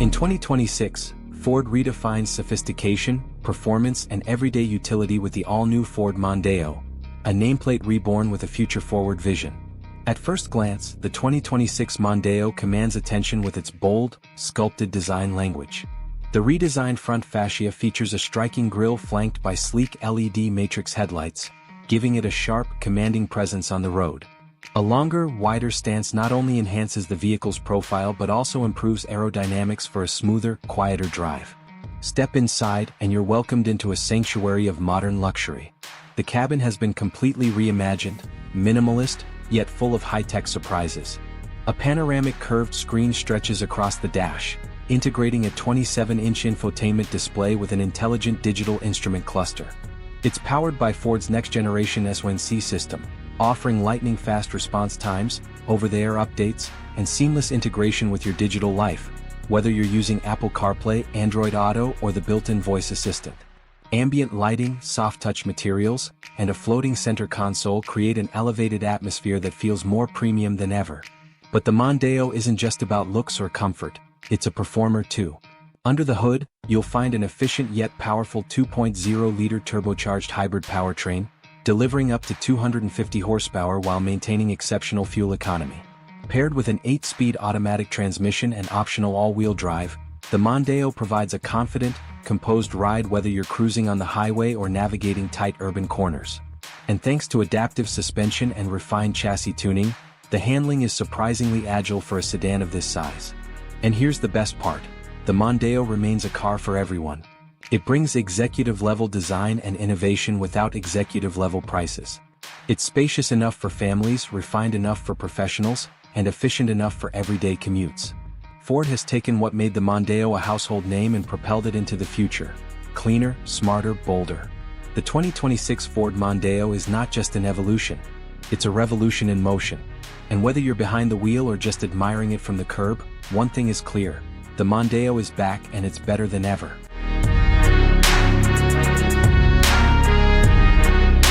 In 2026, Ford redefines sophistication, performance, and everyday utility with the all-new Ford Mondeo, a nameplate reborn with a future-forward vision. At first glance, the 2026 Mondeo commands attention with its bold, sculpted design language. The redesigned front fascia features a striking grille flanked by sleek LED matrix headlights, giving it a sharp, commanding presence on the road. A longer, wider stance not only enhances the vehicle's profile but also improves aerodynamics for a smoother, quieter drive. Step inside and you're welcomed into a sanctuary of modern luxury. The cabin has been completely reimagined, minimalist, yet full of high-tech surprises. A panoramic curved screen stretches across the dash, integrating a 27-inch infotainment display with an intelligent digital instrument cluster. It's powered by Ford's next-generation SoC system, offering lightning-fast response times, over-the-air updates, and seamless integration with your digital life, whether you're using Apple CarPlay, Android Auto, or the built-in voice assistant. Ambient lighting, soft-touch materials, and a floating center console create an elevated atmosphere that feels more premium than ever. But the Mondeo isn't just about looks or comfort, it's a performer too. Under the hood, you'll find an efficient yet powerful 2.0-liter turbocharged hybrid powertrain, delivering up to 250 horsepower while maintaining exceptional fuel economy. Paired with an 8-speed automatic transmission and optional all-wheel drive, the Mondeo provides a confident, composed ride whether you're cruising on the highway or navigating tight urban corners. And thanks to adaptive suspension and refined chassis tuning, the handling is surprisingly agile for a sedan of this size. And here's the best part: the Mondeo remains a car for everyone. It brings executive-level design and innovation without executive-level prices. It's spacious enough for families, refined enough for professionals, and efficient enough for everyday commutes. Ford has taken what made the Mondeo a household name and propelled it into the future. Cleaner, smarter, bolder. The 2026 Ford Mondeo is not just an evolution, it's a revolution in motion. And whether you're behind the wheel or just admiring it from the curb, one thing is clear: the Mondeo is back and it's better than ever.